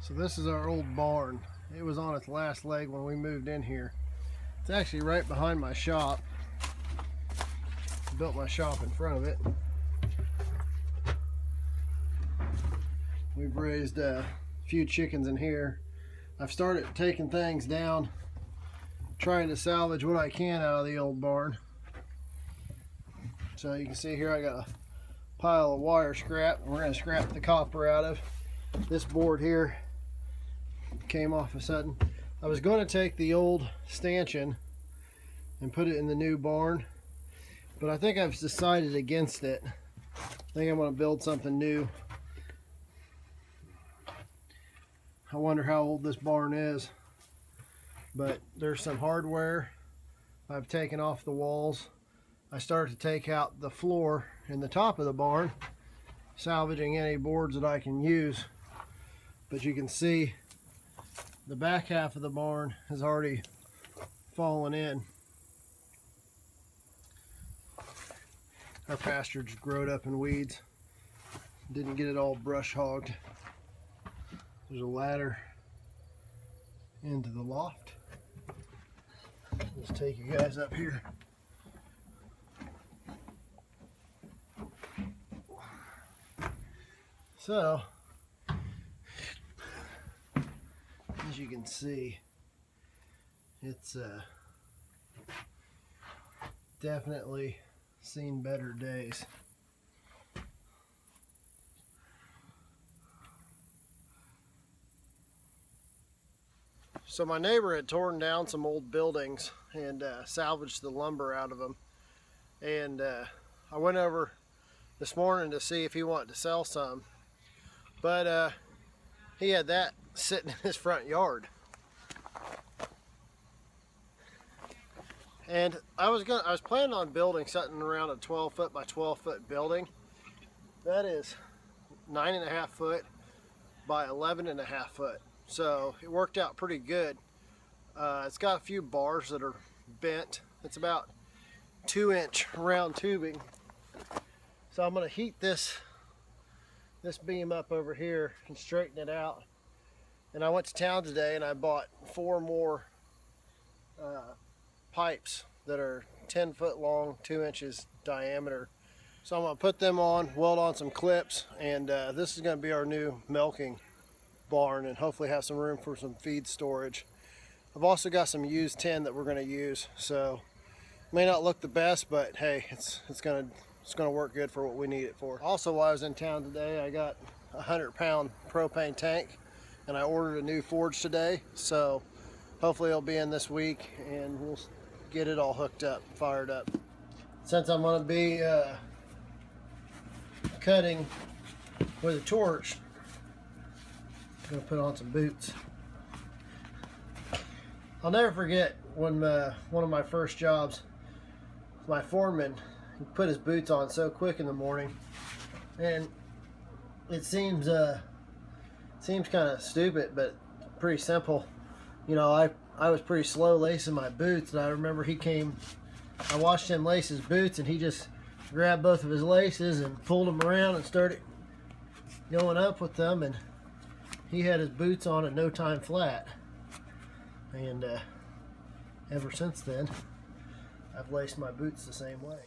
So this is our old barn. It was on its last leg when we moved in here. It's actually right behind my shop. I built my shop in front of it. We've raised a few chickens in here. I've started taking things down, trying to salvage what I can out of the old barn. So you can see here I got a pile of wire scrap. We're going to scrap the copper out of. This board here came off a sudden. I was going to take the old stanchion and put it in the new barn, but I think I've decided against it. I think I'm going to build something new. I wonder how old this barn is, but there's some hardware I've taken off the walls. I started to take out the floor in the top of the barn, salvaging any boards that I can use. But you can see the back half of the barn has already fallen in. Our pasture just growed up in weeds. Didn't get it all brush hogged. There's a ladder into the loft. Let's take you guys up here. So, as you can see, it's definitely seen better days. So my neighbor had torn down some old buildings and salvaged the lumber out of them. And I went over this morning to see if he wanted to sell some. But he had that sitting in his front yard. And I was planning on building something around a 12-foot by 12-foot building. That is 9.5 foot by 11.5 foot. So it worked out pretty good. It's got a few bars that are bent. It's about 2-inch round tubing. So I'm going to heat this beam up over here and straighten it out. And I went to town today and I bought 4 more pipes that are 10 foot long, 2 inches diameter. So I'm going to put them on, weld on some clips, and this is going to be our new milking barn, and hopefully have some room for some feed storage. I've also got some used tin that we're going to use, so may not look the best, but hey, it's going to work good for what we need it for. Also, while I was in town today, I got a 100-pound propane tank, and I ordered a new forge today, so hopefully it'll be in this week and we'll get it all hooked up, fired up. Since I'm going to be cutting with a torch, I'm going to put on some boots. I'll never forget when one of my first jobs, my foreman, he put his boots on so quick in the morning, and it seems kind of stupid, but pretty simple. You know, I was pretty slow lacing my boots, and I remember I watched him lace his boots, and he just grabbed both of his laces and pulled them around and started going up with them, and he had his boots on in no time flat. And ever since then, I've laced my boots the same way.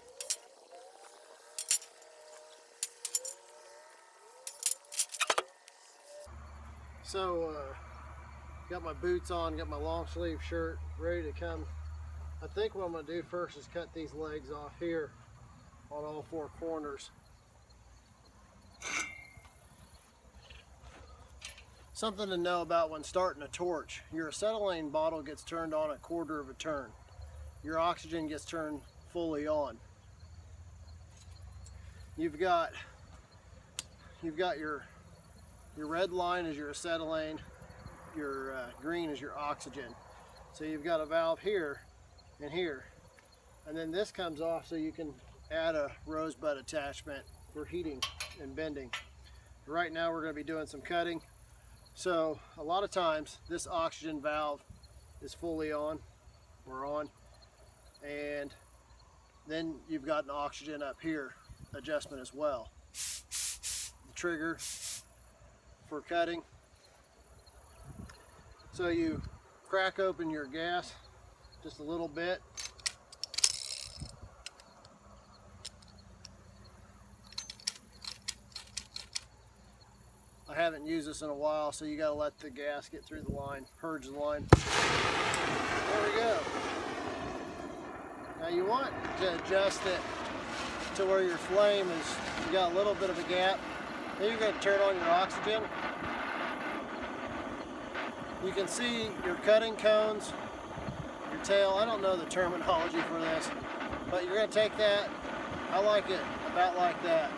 So, got my boots on, got my long sleeve shirt ready to come. I think what I'm going to do first is cut these legs off here on all 4 corners. Something to know about when starting a torch: your acetylene bottle gets turned on a 1/4 of a turn. Your oxygen gets turned fully on. You've got your red line is your acetylene, your green is your oxygen. So you've got a valve here and here, and then this comes off so you can add a rosebud attachment for heating and bending. Right now we're going to be doing some cutting. So a lot of times this oxygen valve is fully on or on, and then you've got an oxygen up here adjustment as well. The trigger for cutting So you crack open your gas just a little bit. I haven't used this in a while, so you gotta let the gas get through the line, purge the line. There we go. Now you want to adjust it to where your flame is, you got a little bit of a gap. Then you're gonna turn on your oxygen. You can see your cutting cones, your tail. I don't know the terminology for this, but you're gonna take that, I like it about like that.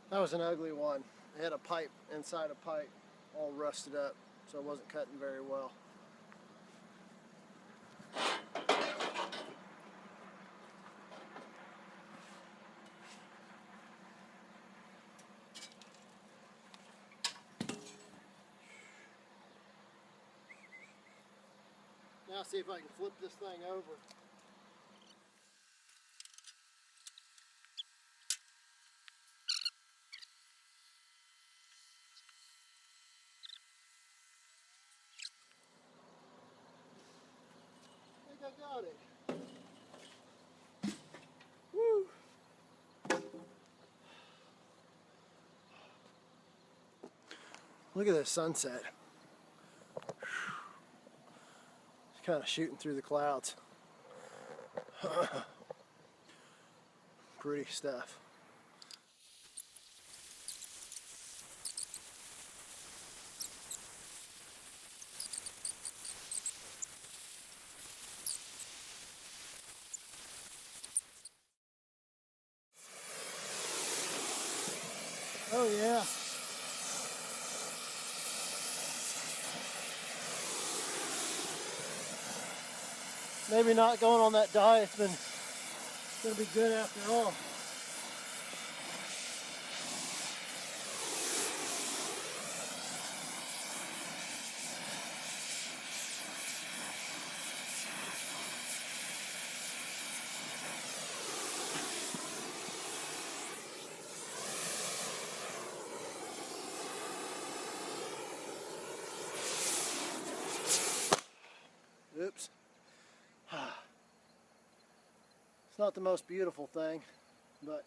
That was an ugly one. It had a pipe inside a pipe, all rusted up, so it wasn't cutting very well. Now see if I can flip this thing over. I think I got it. Woo! Look at this sunset. It's kind of shooting through the clouds. Pretty stuff. Oh yeah. Maybe not going on that diet's gonna be good after all. Oops. It's not the most beautiful thing, but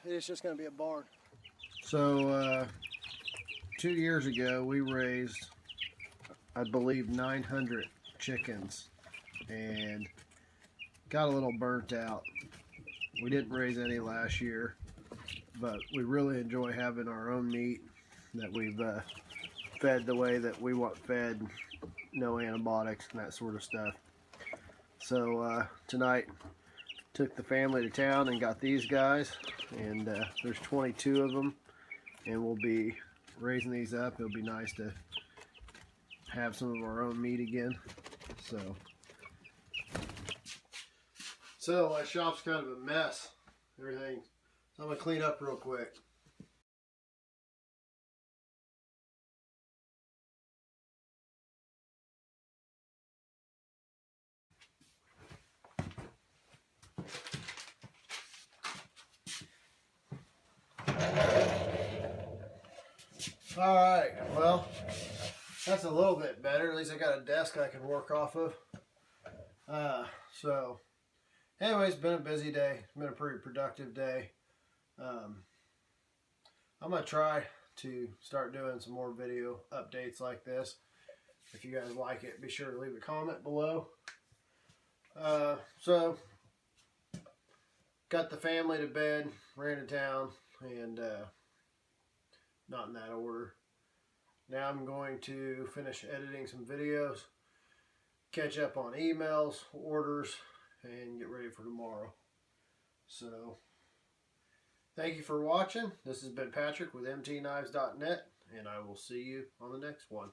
it's just going to be a barn. So 2 years ago we raised, I believe, 900 chickens and got a little burnt out. We didn't raise any last year, but we really enjoy having our own meat that we've fed the way that we want fed, no antibiotics and that sort of stuff. So tonight took the family to town and got these guys, and there's 22 of them, and we'll be raising these up. It'll be nice to have some of our own meat again. So my shop's kind of a mess, everything. So I'm gonna clean up real quick. All right, well, that's a little bit better. At least I got a desk I can work off of. So, anyways, it's been a busy day. It's been a pretty productive day. I'm going to try to start doing some more video updates like this. If you guys like it, be sure to leave a comment below. So, got the family to bed, ran to town, and not in that order. Now I'm going to finish editing some videos, catch up on emails, orders, and get ready for tomorrow. So, thank you for watching. This has been Patrick with mtknives.net, and I will see you on the next one.